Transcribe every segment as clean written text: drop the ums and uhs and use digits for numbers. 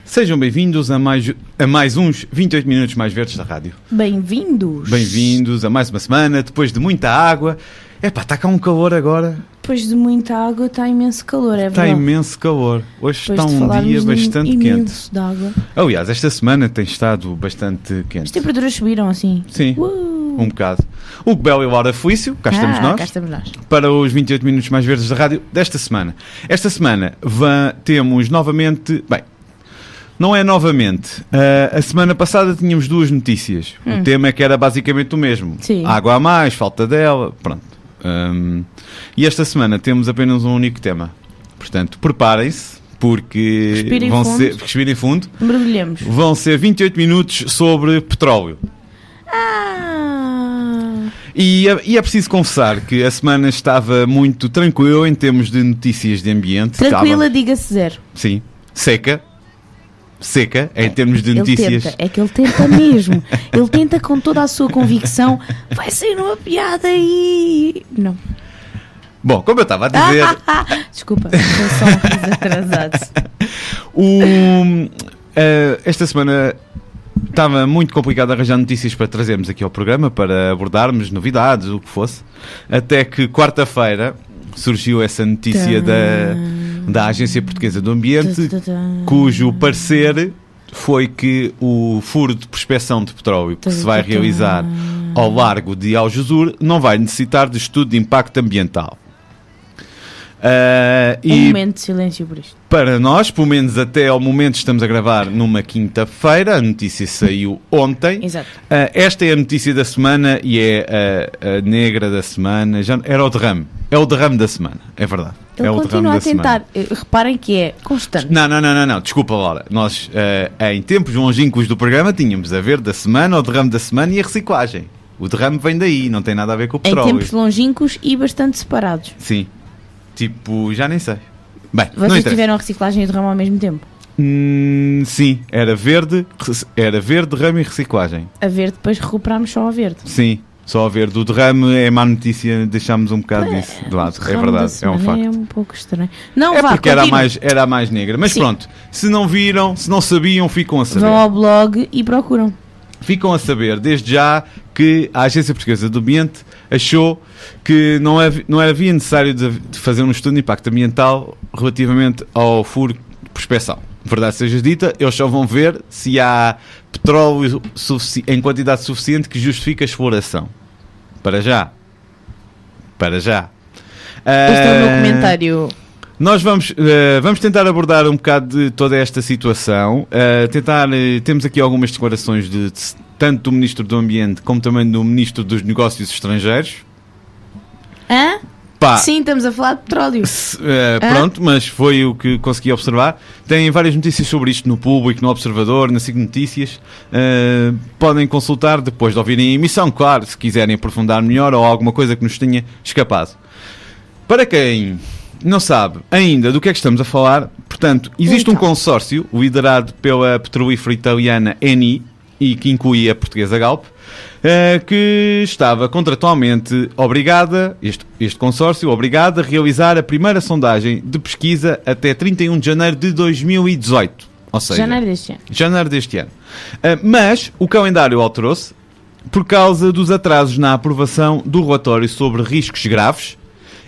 Sejam bem-vindos a mais uns 28 minutos mais verdes da rádio. Bem-vindos! Bem-vindos a mais uma semana, depois de muita água. Epá, está cá um calor agora. Depois de muita água está imenso calor, é verdade. Está imenso calor. Hoje depois está um dia bastante quente. De água. Aliás, esta semana tem estado bastante quente. As temperaturas subiram assim? Sim, um bocado. O Belo e Laura Felício, cá estamos nós. Cá estamos nós. Para os 28 minutos mais verdes da rádio desta semana. Esta semana temos novamente... Bem, não é novamente. A semana passada tínhamos duas notícias. O tema é que era basicamente o mesmo. Sim. Água a mais, falta dela, pronto. E esta semana temos apenas um único tema. Portanto, preparem-se, porque respirem fundo. Mergulhemos. Vão ser 28 minutos sobre petróleo. E é preciso confessar que a semana estava muito tranquila em termos de notícias de ambiente. Tranquila, diga-se zero. Sim. Seca, em termos de notícias. Ele tenta mesmo. Ele tenta com toda a sua convicção. Vai sair uma piada e... Não. Bom, como eu estava a dizer... Desculpa, foi só um riso atrasado. Esta semana estava muito complicado arranjar notícias para trazermos aqui ao programa, para abordarmos novidades, o que fosse. Até que quarta-feira surgiu essa notícia da Agência Portuguesa do Ambiente, cujo parecer foi que o furo de prospecção de petróleo que se vai realizar ao largo de Algesur não vai necessitar de estudo de impacto ambiental. Um momento de silêncio por isto. Para nós, pelo menos até ao momento, estamos a gravar numa quinta-feira, a notícia saiu ontem. Exato. Esta é a notícia da semana e é a negra da semana. Já era o derrame. É o derrame da semana, é verdade. Ele é o continua a tentar. Semana. Reparem que é constante. Não. Desculpa, Laura. Nós, em tempos longínquos do programa, tínhamos a verde da semana, o derrame da semana e a reciclagem. O derrame vem daí, não tem nada a ver com o petróleo. Em tempos longínquos e bastante separados. Sim. Tipo, já nem sei. Bem, vocês tiveram a reciclagem e o derrame ao mesmo tempo? Sim, era verde, derrame e reciclagem. A verde, depois recuperámos só a verde. Sim, só a verde. O derrame é má notícia, deixámos um bocado disso de lado. É verdade, é um facto. É um pouco estranho. Não, é porque era a mais negra. Mas sim. Pronto, se não viram, se não sabiam, ficam a saber. Vão ao blog e procuram. Ficam a saber, desde já, que a Agência Portuguesa do Ambiente achou que não havia necessário de fazer um estudo de impacto ambiental relativamente ao furo de prospecção. Verdade seja dita, eles só vão ver se há petróleo em quantidade suficiente que justifique a exploração. Para já. Este é o meu comentário. Nós vamos tentar abordar um bocado de toda esta situação. Temos aqui algumas declarações tanto do Ministro do Ambiente como também do Ministro dos Negócios Estrangeiros. Hã? Sim, estamos a falar de petróleo. Pronto, mas foi o que consegui observar. Tem várias notícias sobre isto no Público, no Observador, na SIC Notícias. Podem consultar depois de ouvirem a emissão, claro, se quiserem aprofundar melhor ou alguma coisa que nos tenha escapado. Para quem não sabe ainda do que é que estamos a falar, portanto, existe um consórcio liderado pela petrolífera italiana Eni e que inclui a portuguesa Galp, que estava contratualmente obrigada, este consórcio, obrigado a realizar a primeira sondagem de pesquisa até 31 de janeiro de 2018. Ou seja, janeiro deste ano. Mas o calendário alterou-se por causa dos atrasos na aprovação do relatório sobre riscos graves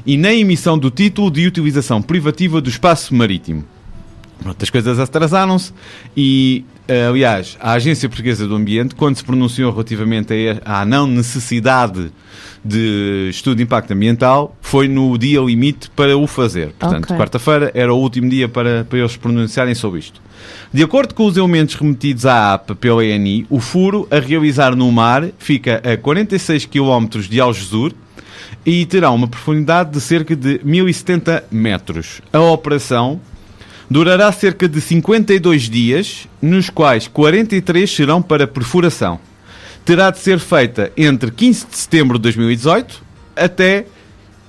e na emissão do título de utilização privativa do espaço marítimo. As coisas atrasaram-se e, aliás, a Agência Portuguesa do Ambiente, quando se pronunciou relativamente à não necessidade de estudo de impacto ambiental, foi no dia limite para o fazer. Portanto, quarta-feira era o último dia para eles se pronunciarem sobre isto. De acordo com os elementos remetidos à APA pela ENI, o furo a realizar no mar fica a 46 km de Algesur e terá uma profundidade de cerca de 1070 metros. A operação durará cerca de 52 dias, nos quais 43 serão para perfuração. Terá de ser feita entre 15 de setembro de 2018 até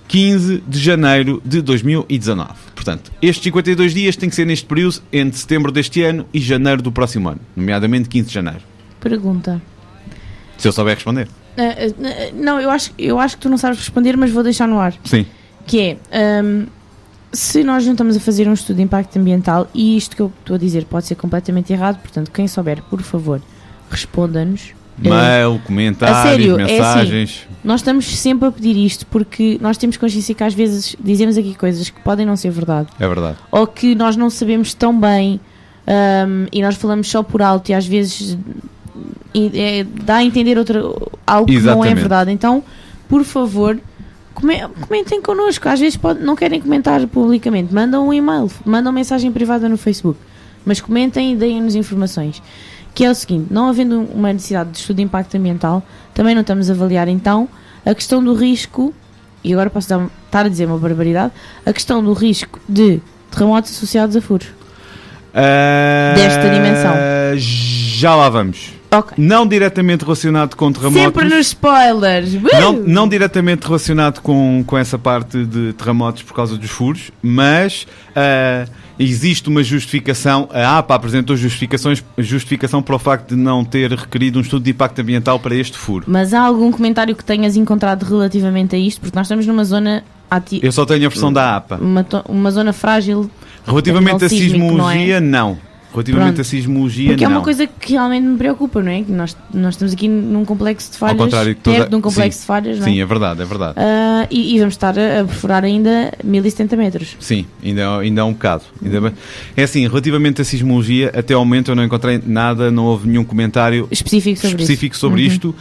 15 de janeiro de 2019. Portanto, estes 52 dias têm que ser neste período entre setembro deste ano e janeiro do próximo ano, nomeadamente 15 de janeiro. Pergunta. Se eu souber responder. Não, eu acho que tu não sabes responder, mas vou deixar no ar. Sim. Que é... se nós não estamos a fazer um estudo de impacto ambiental, e isto que eu estou a dizer pode ser completamente errado, portanto, quem souber, por favor, responda-nos. Mail, comentários, a sério, mensagens. É assim, nós estamos sempre a pedir isto porque nós temos consciência que às vezes dizemos aqui coisas que podem não ser verdade. É verdade. Ou que nós não sabemos tão bem e nós falamos só por alto e às vezes dá a entender algo que não é verdade. Então, por favor, comentem connosco. Às vezes não querem comentar publicamente, mandam um e-mail, mandam mensagem privada no Facebook, mas comentem e deem-nos informações. Que é o seguinte, não havendo uma necessidade de estudo de impacto ambiental, também não estamos a avaliar então a questão do risco, e agora posso estar a dizer uma barbaridade, a questão do risco de terremotos associados a furos. Desta dimensão. Já lá vamos. Okay. Não diretamente relacionado com terremotos. Sempre nos spoilers. Não diretamente relacionado com essa parte de terremotos por causa dos furos, mas existe uma justificação. A APA apresentou justificação para o facto de não ter requerido um estudo de impacto ambiental para este furo. Mas há algum comentário que tenhas encontrado relativamente a isto? Porque nós estamos numa zona... Eu só tenho a versão da APA. Uma zona frágil. Relativamente à sismologia, não. Relativamente a sismologia, porque não. é uma coisa que realmente me preocupa, não é? Que nós estamos aqui num complexo de falhas, ao contrário que perto de um complexo de falhas, não é? Sim, é verdade, é verdade. E vamos estar a perfurar ainda 1070 metros. Sim, ainda é um bocado. É assim, relativamente à sismologia, até ao momento eu não encontrei nada, não houve nenhum comentário específico sobre isto.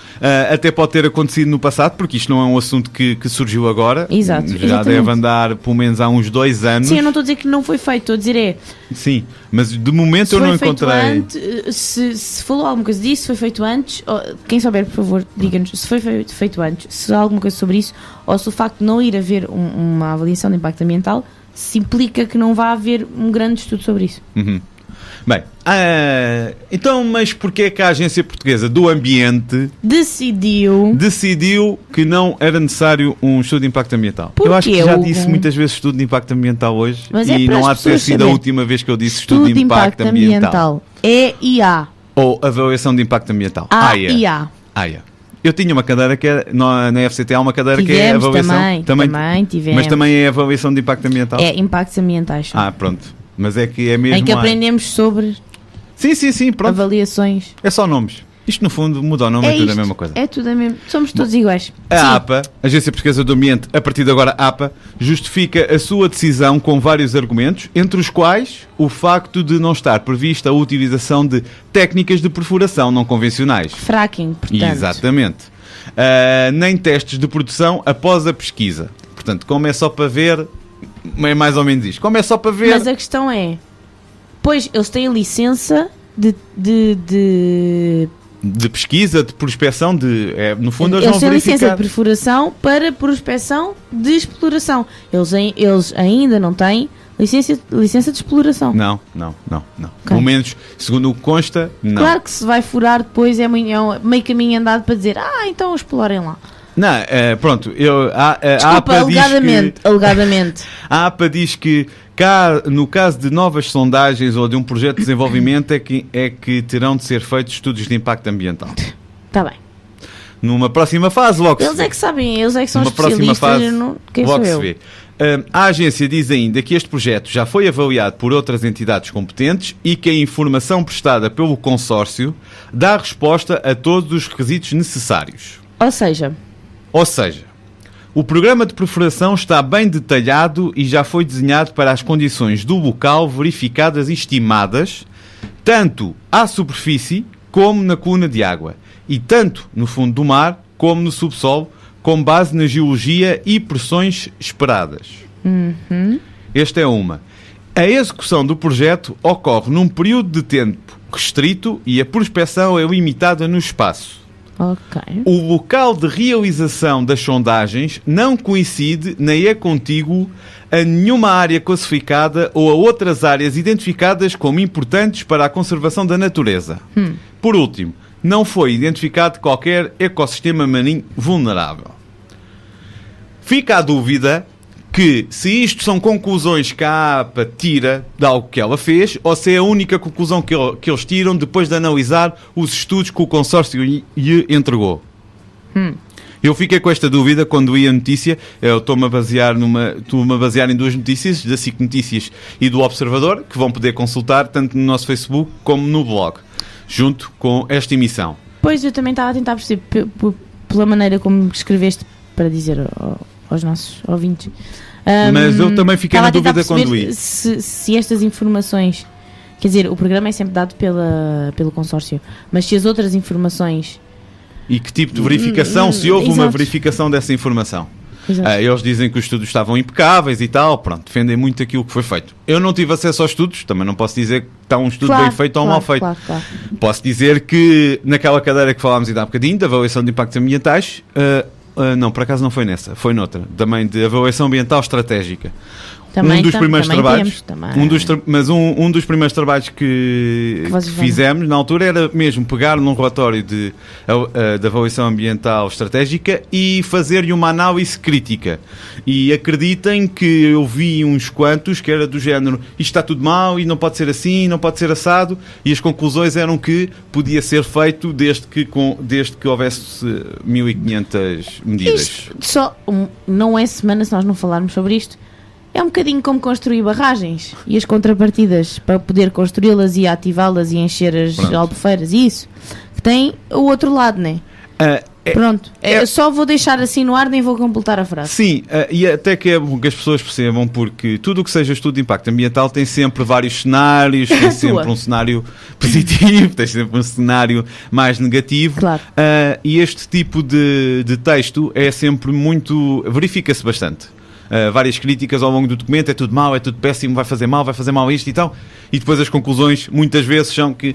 Até pode ter acontecido no passado, porque isto não é um assunto que surgiu agora. Exato. Já exatamente. deve andar pelo menos há uns 2 anos. Sim, eu não estou a dizer que não foi feito, estou a dizer Sim, mas de momento eu não encontrei. Se falou alguma coisa disso, foi feito antes, quem souber, por favor, diga-nos se foi feito antes, se há alguma coisa sobre isso, ou se o facto de não ir haver uma avaliação de impacto ambiental se implica que não vai haver um grande estudo sobre isso. Bem, então, mas porquê é que a Agência Portuguesa do Ambiente decidiu que não era necessário um estudo de impacto ambiental? Eu acho que já disse muitas vezes estudo de impacto ambiental hoje, mas e não há de ter sido a última vez que eu disse estudo de impacto ambiental. EIA. Ou avaliação de impacto ambiental. AIA. Eu tinha uma cadeira que é, na FCT há uma cadeira que é avaliação. Também tivemos. Mas também é avaliação de impacto ambiental? É impactos ambientais. Pronto. Mas é que é mesmo... Em que aprendemos sobre sim, pronto. avaliações. É só nomes. Isto no fundo muda o nome, é tudo a mesma coisa. É tudo a mesma. Somos todos iguais. A APA, Agência Portuguesa do Ambiente, a partir de agora APA, justifica a sua decisão com vários argumentos, entre os quais o facto de não estar prevista a utilização de técnicas de perfuração não convencionais. Fracking, portanto. Exatamente. Nem testes de produção após a pesquisa. Portanto, como é só para ver... É mais ou menos isto. Como é só para ver... Mas a questão é... Pois, eles têm licença de pesquisa, de prospecção, no fundo eles têm licença de perfuração para prospecção de exploração. Eles ainda não têm licença de exploração. Não. Okay. Pelo menos, segundo o que consta, não. Claro que se vai furar depois é meio caminho andado para dizer então explorem lá. Não, pronto, Desculpa, alegadamente. A APA diz que no caso de novas sondagens ou de um projeto de desenvolvimento é que terão de ser feitos estudos de impacto ambiental. Está bem. Numa próxima fase, logo eles se vê. É que sabem, eles é que são numa próxima especialistas. Fase, quem logo sou se vê. A agência diz ainda que este projeto já foi avaliado por outras entidades competentes e que a informação prestada pelo consórcio dá resposta a todos os requisitos necessários. Ou seja, o programa de perfuração está bem detalhado e já foi desenhado para as condições do local verificadas e estimadas, tanto à superfície como na coluna de água, e tanto no fundo do mar como no subsolo, com base na geologia e pressões esperadas. Esta é uma. A execução do projeto ocorre num período de tempo restrito e a prospecção é limitada no espaço. Okay. O local de realização das sondagens não coincide nem é contíguo a nenhuma área classificada ou a outras áreas identificadas como importantes para a conservação da natureza. Por último, não foi identificado qualquer ecossistema marinho vulnerável. Fica a dúvida que se isto são conclusões que a APA tira de algo que ela fez, ou se é a única conclusão que eles tiram depois de analisar os estudos que o consórcio lhe entregou. Eu fiquei com esta dúvida quando li a notícia. Eu estou-me a basear em 2 notícias, da SIC Notícias e do Observador, que vão poder consultar tanto no nosso Facebook como no blog, junto com esta emissão. Pois, eu também estava a tentar perceber pela maneira como escreveste para dizer aos nossos ouvintes. Mas eu também fiquei na dúvida quando li. Se estas informações, quer dizer, o programa é sempre dado pelo consórcio, mas se as outras informações... E que tipo de verificação, se houve Exato. uma verificação dessa informação. Eles dizem que os estudos estavam impecáveis e tal, pronto, defendem muito aquilo que foi feito. Eu não tive acesso aos estudos, também não posso dizer que está um estudo bem feito ou mal feito. Claro. Posso dizer que naquela cadeira que falámos ainda há bocadinho, da avaliação de impactos ambientais, não, por acaso não foi nessa, foi noutra, também de avaliação ambiental estratégica. Também, um dos primeiros trabalhos, temos, um dos primeiros trabalhos que fizemos na altura era mesmo pegar num relatório de avaliação ambiental estratégica e fazer-lhe uma análise crítica. E acreditem que eu vi uns quantos que era do género, isto está tudo mal e não pode ser assim, não pode ser assado, e as conclusões eram que podia ser feito desde que houvesse 1500 medidas. Isto só não é semana se nós não falarmos sobre isto. É um bocadinho como construir barragens e as contrapartidas para poder construí-las e ativá-las e encher as albufeiras e isso. Que tem o outro lado, não é? Pronto. Eu só vou deixar assim no ar, nem vou completar a frase. Sim, e até que é bom que as pessoas percebam, porque tudo o que seja estudo de impacto ambiental tem sempre vários cenários, tem sempre um cenário positivo, tem sempre um cenário mais negativo. Claro. E este tipo de texto é sempre muito... verifica-se bastante. Várias críticas ao longo do documento, é tudo mau, é tudo péssimo, vai fazer mal isto e tal, e depois as conclusões muitas vezes são que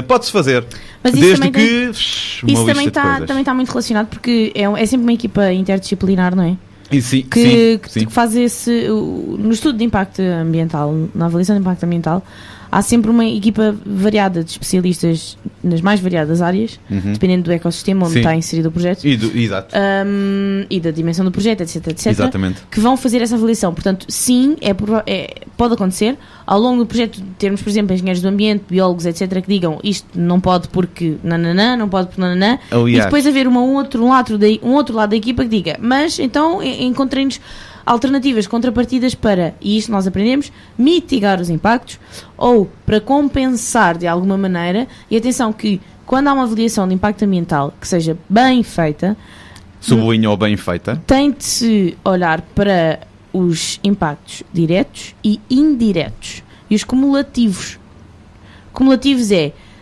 pode-se fazer, mas desde que isso também está muito relacionado, porque é sempre uma equipa interdisciplinar, não é? E sim, que sim. faz no estudo de impacto ambiental, na avaliação de impacto ambiental, há sempre uma equipa variada de especialistas nas mais variadas áreas, dependendo do ecossistema onde está inserido o projeto. Exato. E da dimensão do projeto, etc. Exatamente. Que vão fazer essa avaliação. Portanto, sim, pode acontecer, ao longo do projeto, termos, por exemplo, engenheiros do ambiente, biólogos, etc., que digam isto não pode porque nananã, não pode porque nananã, e depois haver um outro lado da equipa que diga, mas então encontrem-nos alternativas, contrapartidas para, e isto nós aprendemos, mitigar os impactos ou para compensar de alguma maneira. E atenção que quando há uma avaliação de impacto ambiental que seja bem feita, sublinha ou bem feita, tem de se olhar para os impactos diretos e indiretos e os cumulativos. Cumulativos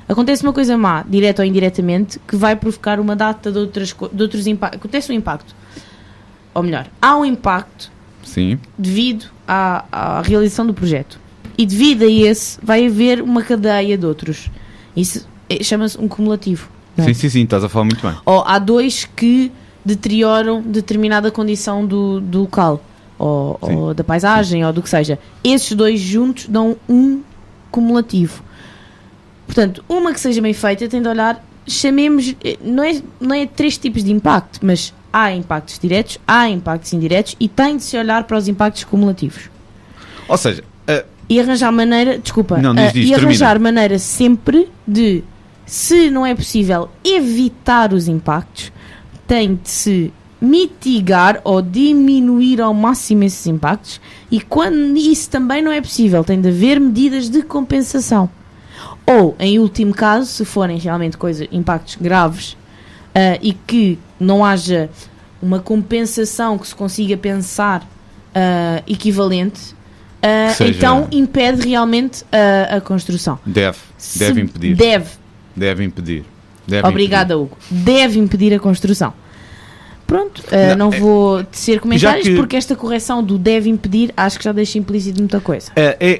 acontece uma coisa má, direta ou indiretamente, que vai provocar uma data de outros impactos. Acontece um impacto, ou melhor, há um impacto devido à realização do projeto. E devido a esse, vai haver uma cadeia de outros. Isso chama-se um cumulativo. Não é? Sim, estás a falar muito bem. Ou há dois que deterioram determinada condição do local, ou da paisagem, ou do que seja. Esses dois juntos dão um cumulativo. Portanto, uma que seja bem feita tem de olhar, chamemos, não é 3 tipos de impacto, mas há impactos diretos, há impactos indiretos e tem de se olhar para os impactos cumulativos. Ou seja... E arranjar maneira, termina. Maneira sempre de, se não é possível evitar os impactos, tem de se mitigar ou diminuir ao máximo esses impactos, e quando isso também não é possível, tem de haver medidas de compensação. Ou, em último caso, se forem realmente impactos graves, e que não haja uma compensação que se consiga pensar equivalente, então impede realmente a construção. Deve impedir. Deve impedir. Obrigada, Hugo. Deve impedir a construção. Pronto, não vou tecer comentários, porque esta correção do deve impedir acho que já deixa implícito muita coisa.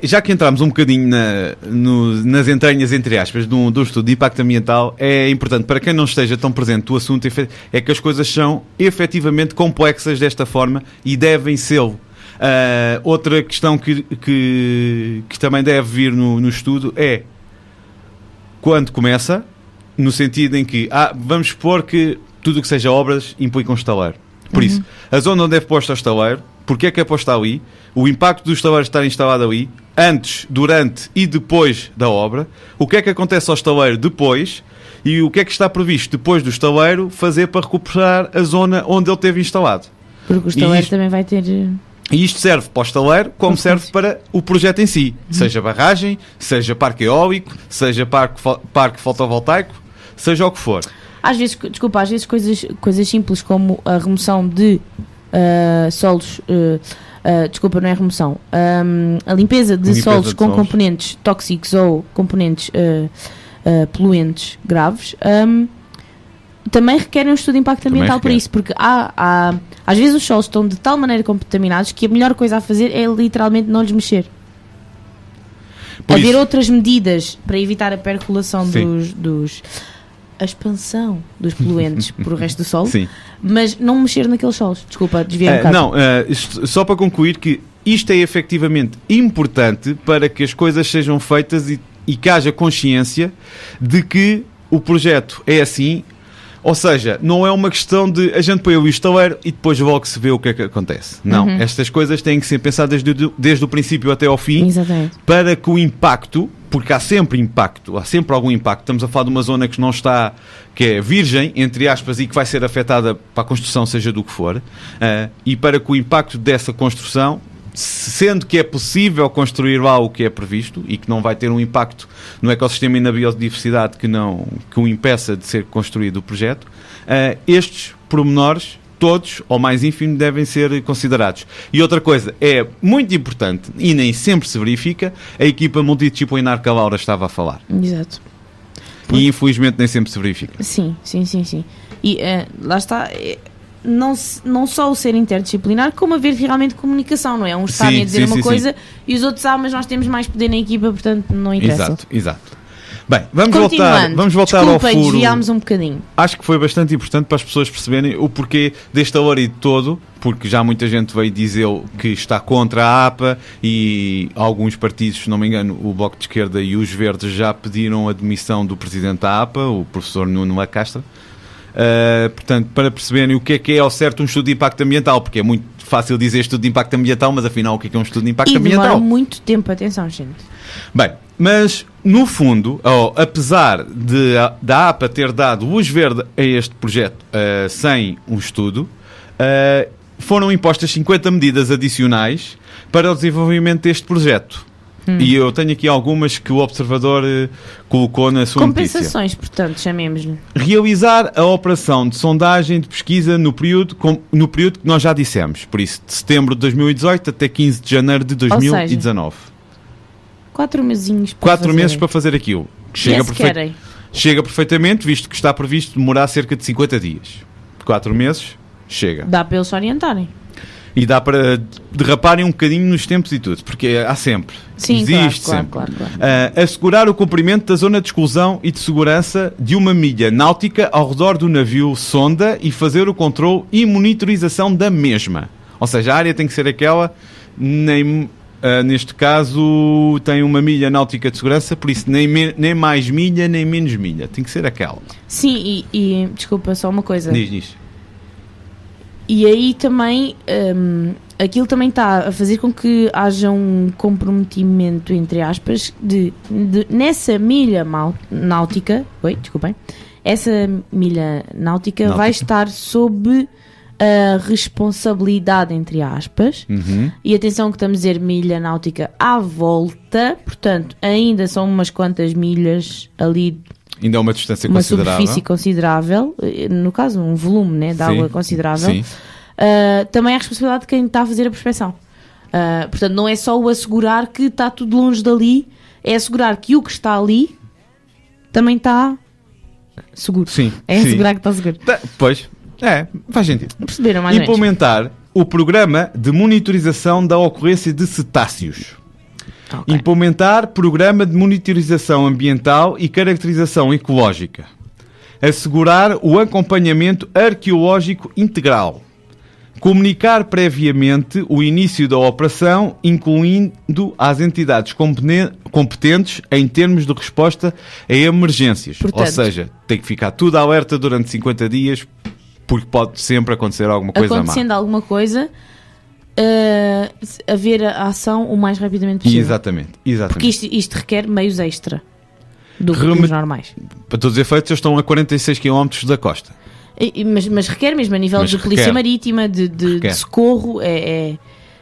Já que entramos um bocadinho nas entranhas, entre aspas, do estudo de impacto ambiental, é importante para quem não esteja tão presente do assunto, é que as coisas são efetivamente complexas desta forma e devem ser. Outra questão que também deve vir no estudo é quando começa, no sentido em que vamos supor que tudo o que seja obras implica um estaleiro. Por isso, a zona onde é posto o estaleiro, porque é que é posto ali, o impacto do estaleiro estar instalado ali, antes, durante e depois da obra, o que é que acontece ao estaleiro depois, E o que é que está previsto depois do estaleiro fazer para recuperar a zona onde ele esteve instalado? Porque o estaleiro também vai ter... E isto serve para o estaleiro como serve para o projeto em si. Seja barragem, seja parque eólico, seja parque fotovoltaico, seja o que for. Às vezes, coisas simples como a remoção de solos... não é remoção. A limpeza de solos com componentes tóxicos ou componentes poluentes graves também requerem um estudo de impacto ambiental para isso, porque às vezes os solos estão de tal maneira contaminados que a melhor coisa a fazer é literalmente não lhes mexer. Haver outras medidas para evitar a percolação a expansão dos poluentes por o resto do solo, mas não mexer naqueles solos. Desculpa, desviei um bocado. Só para concluir que isto é efetivamente importante para que as coisas sejam feitas e que haja consciência de que o projeto é assim. Ou seja, não é uma questão de a gente põe o estaleiro e depois logo se vê o que é que acontece. Não, estas coisas têm que ser pensadas desde o princípio até ao fim. Exatamente. Para que o impacto, porque há sempre algum impacto. Estamos a falar de uma zona que não está, que é virgem, entre aspas, e que vai ser afetada para a construção, seja do que for, e para que o impacto dessa construção, sendo que é possível construir lá o que é previsto e que não vai ter um impacto no ecossistema e na biodiversidade que o impeça de ser construído o projeto, estes pormenores, todos, ou mais ínfimo, devem ser considerados. E outra coisa, é muito importante, e nem sempre se verifica, a equipa multidisciplinar que a Laura estava a falar. Exato. E infelizmente nem sempre se verifica. Sim. E lá está... Não só o ser interdisciplinar, como haver realmente comunicação, não é? Um estar a dizer uma coisa e os outros, mas nós temos mais poder na equipa, portanto não interessa. Exato. Bem, vamos voltar ao furo. Desviámos um bocadinho. Acho que foi bastante importante para as pessoas perceberem o porquê deste alarido todo, porque já muita gente veio dizer que está contra a APA e alguns partidos, se não me engano, o Bloco de Esquerda e os Verdes já pediram a demissão do presidente da APA, o professor Nuno Lacastra. Portanto, para perceberem o que é ao certo um estudo de impacto ambiental, porque é muito fácil dizer estudo de impacto ambiental, mas afinal o que é um estudo de impacto ambiental? Demora muito tempo, atenção, gente. Bem, mas no fundo, apesar da APA ter dado luz verde a este projeto sem um estudo, foram impostas 50 medidas adicionais para o desenvolvimento deste projeto. E eu tenho aqui algumas que o Observador colocou na sua compensações, notícia. portanto, chamemos-lhe. Realizar a operação de sondagem de pesquisa no período que nós já dissemos. Por isso, de setembro de 2018 até 15 de janeiro de 2019. 4 mesinhos para 4 meses para fazer aquilo. Chega perfeitamente, visto que está previsto demorar cerca de 50 dias. 4 meses, chega. Dá para eles se orientarem. E dá para derraparem um bocadinho nos tempos e tudo, porque há sempre. Sim, existe claro, sempre. Claro. Assegurar o cumprimento da zona de exclusão e de segurança de 1 milha náutica ao redor do navio sonda e fazer o controle e monitorização da mesma. Ou seja, a área tem que ser aquela, neste caso tem 1 milha náutica de segurança, por isso nem mais milha, nem menos milha. Tem que ser aquela. Sim, e desculpa, só uma coisa. Diz. E aí também, aquilo também está a fazer com que haja um comprometimento, entre aspas, nessa milha náutica, essa milha náutica vai estar sob a responsabilidade, entre aspas, e atenção que estamos a dizer milha náutica à volta, portanto, ainda são umas quantas milhas ali. Ainda é uma distância considerável. Uma superfície considerável, no caso um volume, né, de água considerável. Sim. Também é a responsabilidade de quem está a fazer a prospeção. Portanto, não é só o assegurar que está tudo longe dali, é assegurar que o que está ali também está seguro. Sim. É assegurar que está seguro. Pois, faz sentido. Perceberam mais ou menos? Implementar o programa de monitorização da ocorrência de cetáceos. Okay. Implementar programa de monitorização ambiental e caracterização ecológica. Assegurar o acompanhamento arqueológico integral. Comunicar previamente o início da operação, incluindo as entidades competentes em termos de resposta a emergências. Portanto, ou seja, tem que ficar tudo alerta durante 50 dias, porque pode sempre acontecer alguma coisa má. Acontecendo alguma coisa... haver a ação o mais rapidamente possível. Exatamente. Porque isto requer meios extra. dos normais. Para todos os efeitos, eles estão a 46 km da costa. Mas requer mesmo, a nível de polícia marítima, de socorro,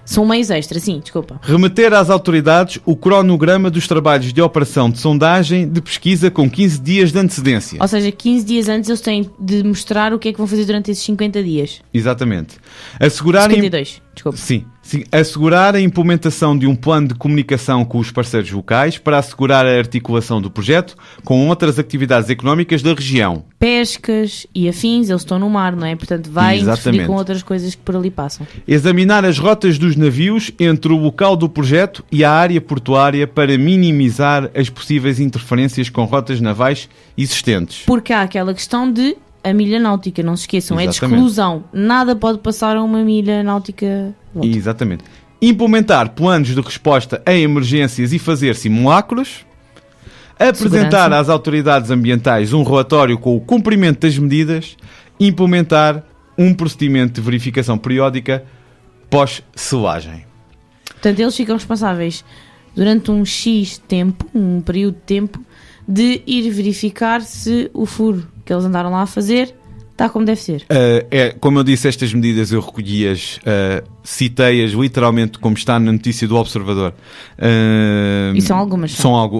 são meios extras, sim, desculpa. Remeter às autoridades o cronograma dos trabalhos de operação de sondagem de pesquisa com 15 dias de antecedência. Ou seja, 15 dias antes eles têm de mostrar o que é que vão fazer durante esses 50 dias. Exatamente. 52, desculpa. Sim. Assegurar a implementação de um plano de comunicação com os parceiros locais para assegurar a articulação do projeto com outras atividades económicas da região. Pescas e afins, eles estão no mar, não é? Portanto, vai interferir com outras coisas que por ali passam. Examinar as rotas dos navios entre o local do projeto e a área portuária para minimizar as possíveis interferências com rotas navais existentes. Porque há aquela questão de a milha náutica, não se esqueçam, Exatamente. É de exclusão. Nada pode passar a uma milha náutica. Volta. Exatamente. Implementar planos de resposta a emergências e fazer simulacros. Apresentar Segurança. às autoridades ambientais um relatório com o cumprimento das medidas. Implementar um procedimento de verificação periódica pós-selagem. Portanto, eles ficam responsáveis durante um X tempo, um período de tempo, de ir verificar se o furo que eles andaram lá a fazer está como deve ser. Como eu disse, estas medidas eu recolhi-as, citei-as literalmente como está na notícia do Observador. E são algumas.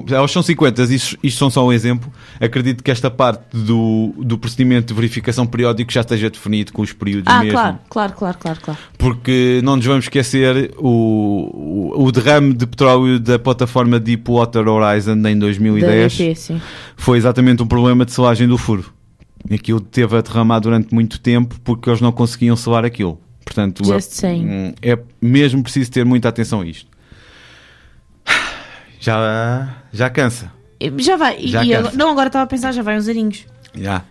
Elas são 50, isto são só um exemplo. Acredito que esta parte do procedimento de verificação periódico já esteja definido com os períodos mesmo. Claro. Porque não nos vamos esquecer o derrame de petróleo da plataforma Deepwater Horizon em 2010 da EP, sim. Foi exatamente um problema de selagem do furo. Aquilo teve a derramar durante muito tempo porque eles não conseguiam selar aquilo. Portanto, é mesmo preciso ter muita atenção a isto. Já cansa. Já vai. Agora estava a pensar, já vai uns aninhos. Já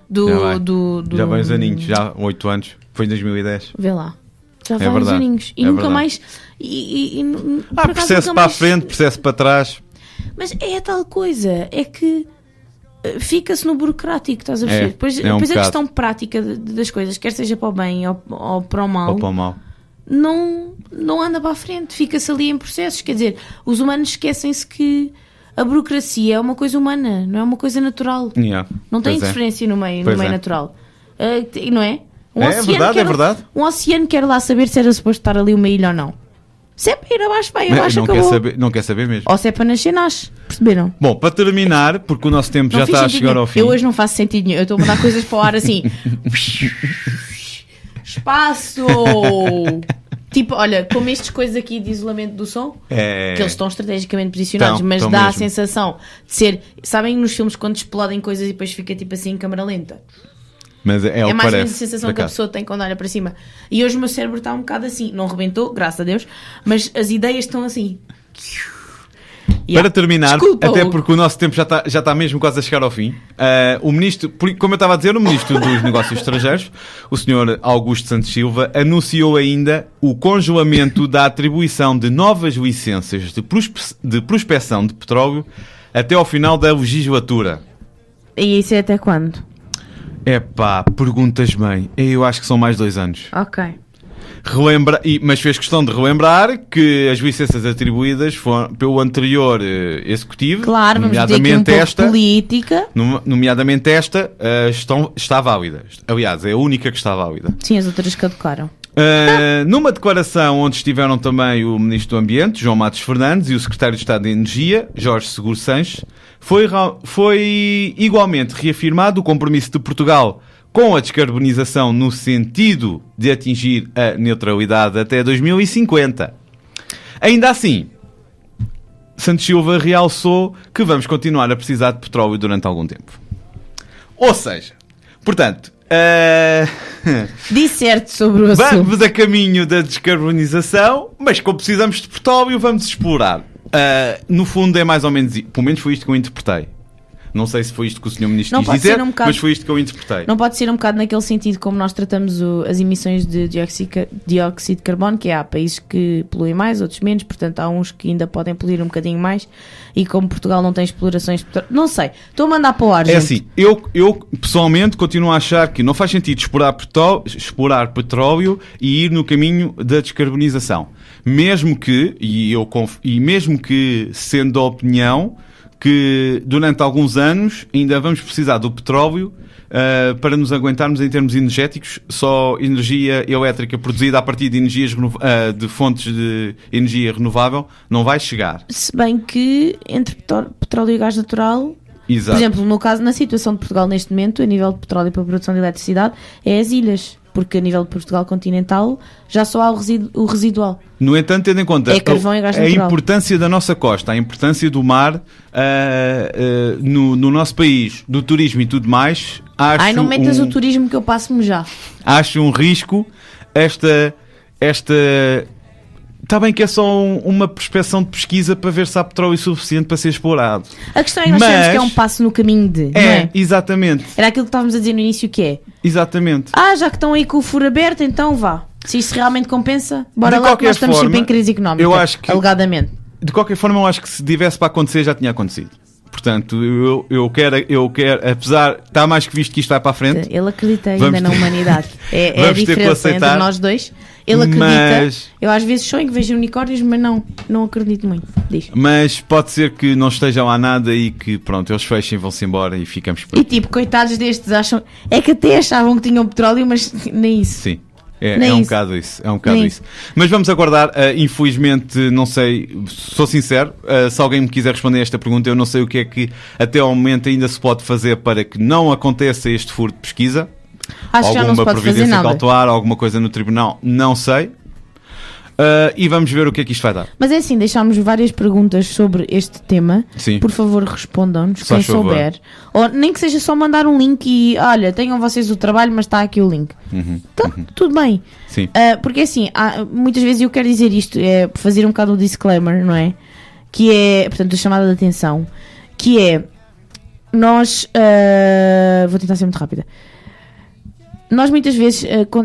vai uns aninhos, já 8 anos. Foi em 2010. Vê lá. Já vai uns aninhos. E nunca mais... processo para a frente, processo para trás. Mas é a tal coisa, é que fica-se no burocrático, estás a perceber? Depois a questão prática das coisas, quer seja para o bem ou para o mal, não anda para a frente, fica-se ali em processos. Quer dizer, os humanos esquecem-se que a burocracia é uma coisa humana, não é uma coisa natural. Não tem interferência no meio natural. Não é? É verdade. Um oceano quer lá saber se era suposto estar ali uma ilha ou não. Se é para ir abaixo, vai abaixo, acabou. Não quer saber mesmo. Ou se é para nascer, nasce. Perceberam? Bom, para terminar, porque o nosso tempo já está a chegar ao fim. Eu hoje não faço sentido nenhum. Eu estou a mandar coisas para o ar assim. Espaço! Tipo, olha, como estas coisas aqui de isolamento do som, que eles estão estrategicamente posicionados, mas dá a sensação de ser... Sabem nos filmes quando explodem coisas e depois fica tipo assim em câmara lenta? Mas é mais ou menos a sensação que a pessoa tem quando olha para cima. E hoje o meu cérebro está um bocado assim. Não rebentou, graças a Deus, mas as ideias estão assim. Para terminar, até porque o nosso tempo já está mesmo quase a chegar ao fim, o ministro, como eu estava a dizer, o ministro dos Negócios Estrangeiros, o Sr. Augusto Santos Silva, anunciou ainda o congelamento da atribuição de novas licenças de prospecção de petróleo até ao final da legislatura. E isso é até quando? Perguntas bem. Eu acho que são mais 2 anos. Ok. Mas fez questão de relembrar que as licenças atribuídas foram pelo anterior executivo, claro, nomeadamente esta política. Nomeadamente esta está válida. Aliás, é a única que está válida. Sim, as outras caducaram. Numa declaração onde estiveram também o Ministro do Ambiente, João Matos Fernandes, e o Secretário de Estado de Energia, Jorge Seguro Sanches, foi igualmente reafirmado o compromisso de Portugal com a descarbonização no sentido de atingir a neutralidade até 2050. Ainda assim, Santos Silva realçou que vamos continuar a precisar de petróleo durante algum tempo. Ou seja, portanto... Disserte sobre o assunto. Vamos a caminho da descarbonização, mas como precisamos de petróleo, vamos explorar. No fundo é mais ou menos, pelo menos foi isto que eu interpretei. Não sei se foi isto que o Sr. Ministro quis dizer, mas foi isto que eu interpretei. Não pode ser um bocado naquele sentido como nós tratamos as emissões de dióxido de carbono, que há países que poluem mais, outros menos, portanto há uns que ainda podem poluir um bocadinho mais, e como Portugal não tem explorações... Não sei, estou a mandar para o ar, gente. É assim, eu pessoalmente continuo a achar que não faz sentido explorar petróleo e ir no caminho da descarbonização. Mesmo que, mesmo que sendo da opinião que durante alguns anos ainda vamos precisar do petróleo para nos aguentarmos em termos energéticos. Só energia elétrica produzida a partir de energias de fontes de energia renovável não vai chegar. Se bem que entre petróleo e gás natural, exato. Por exemplo, no caso, na situação de Portugal neste momento, a nível de petróleo para a produção de eletricidade, é as ilhas. Porque a nível de Portugal continental já só há o residual. No entanto, tendo em conta a importância da nossa costa, a importância do mar no nosso país, do turismo e tudo mais, acho não metas o turismo que eu passo-me já. Acho um risco esta... Está bem que é só uma prospeção de pesquisa para ver se há petróleo suficiente para ser explorado. A questão é que nós sabemos que é um passo no caminho de... não é? Exatamente. Era aquilo que estávamos a dizer no início que é... Exatamente. Já que estão aí com o furo aberto, então vá. Se isso realmente compensa, bora lá que nós estamos sempre em crise económica, eu acho que, alegadamente. De qualquer forma, eu acho que se tivesse para acontecer, já tinha acontecido. Portanto, eu quero, apesar, está mais que visto que isto vai para a frente. Ele acredita ainda na humanidade. É a diferença entre nós dois. Ele acredita. Eu às vezes sonho que vejo unicórnios, mas não acredito muito. Diz. Mas pode ser que não estejam a nada e que, pronto, eles fechem, vão-se embora e ficamos por aqui. E coitados destes, acham... É que até achavam que tinham petróleo, mas nem isso. Sim. É um bocado isso. Mas vamos aguardar. Infelizmente, não sei, sou sincero, se alguém me quiser responder a esta pergunta, eu não sei o que é que até ao momento ainda se pode fazer para que não aconteça este furo de pesquisa. Acho que já não se pode fazer nada. Cautelar, alguma coisa no tribunal, não sei. E vamos ver o que é que isto vai dar. Mas é assim, deixámos várias perguntas sobre este tema. Sim. Por favor, respondam-nos, quem souber. Ou nem que seja só mandar um link e, olha, tenham vocês o trabalho, mas está aqui o link. Então, tudo bem. Sim. Porque assim, muitas vezes eu quero dizer isto, é fazer um bocado um disclaimer, não é? Que é, portanto, a chamada de atenção, que é, nós, vou tentar ser muito rápida. Nós muitas vezes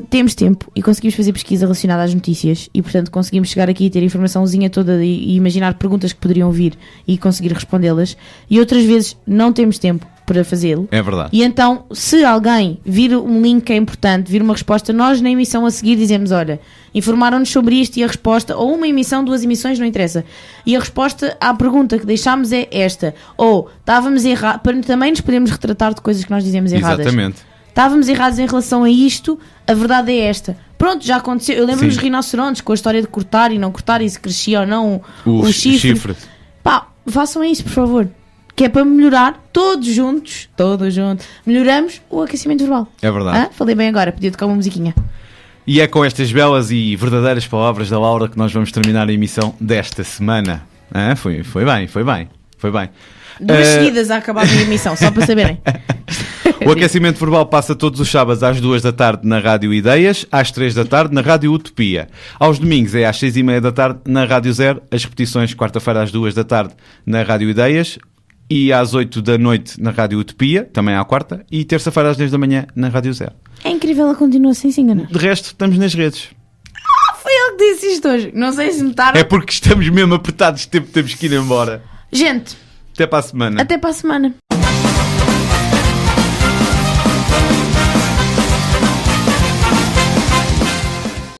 temos tempo e conseguimos fazer pesquisa relacionada às notícias e, portanto, conseguimos chegar aqui e ter a informaçãozinha toda e imaginar perguntas que poderiam vir e conseguir respondê-las, e outras vezes não temos tempo para fazê-lo. É verdade. E então, se alguém vir um link que é importante, vir uma resposta, nós na emissão a seguir dizemos, olha, informaram-nos sobre isto e a resposta, ou uma emissão, 2 emissões, não interessa. E a resposta à pergunta que deixámos é esta. Ou, estávamos errados, para também nos podemos retratar de coisas que nós dizemos erradas. Exatamente. Estávamos errados em relação a isto, a verdade é esta. Pronto, já aconteceu. Eu lembro dos rinocerontes, com a história de cortar e não cortar, e se crescia ou não o chifre. Pá, façam isso, por favor. Que é para melhorar, todos juntos, melhoramos o aquecimento verbal. É verdade. Falei bem agora, podia tocar uma musiquinha. E é com estas belas e verdadeiras palavras da Laura que nós vamos terminar a emissão desta semana. Foi bem. 2 seguidas a acabar a emissão, só para saberem. O aquecimento verbal passa todos os sábados às 2 da tarde na Rádio Ideias, às 3 da tarde na Rádio Utopia. Aos domingos é às 6h30 da tarde na Rádio Zero, as repetições quarta-feira às 2 da tarde na Rádio Ideias e às 8 da noite na Rádio Utopia, também à quarta, e terça-feira às 10 da manhã na Rádio Zero. É incrível, ela continua sem se enganar. De resto, estamos nas redes. Foi ele que disse isto hoje. Não sei se notaram. É porque estamos mesmo apertados de tempo, temos que ir embora. Gente, até para a semana. Até para a semana.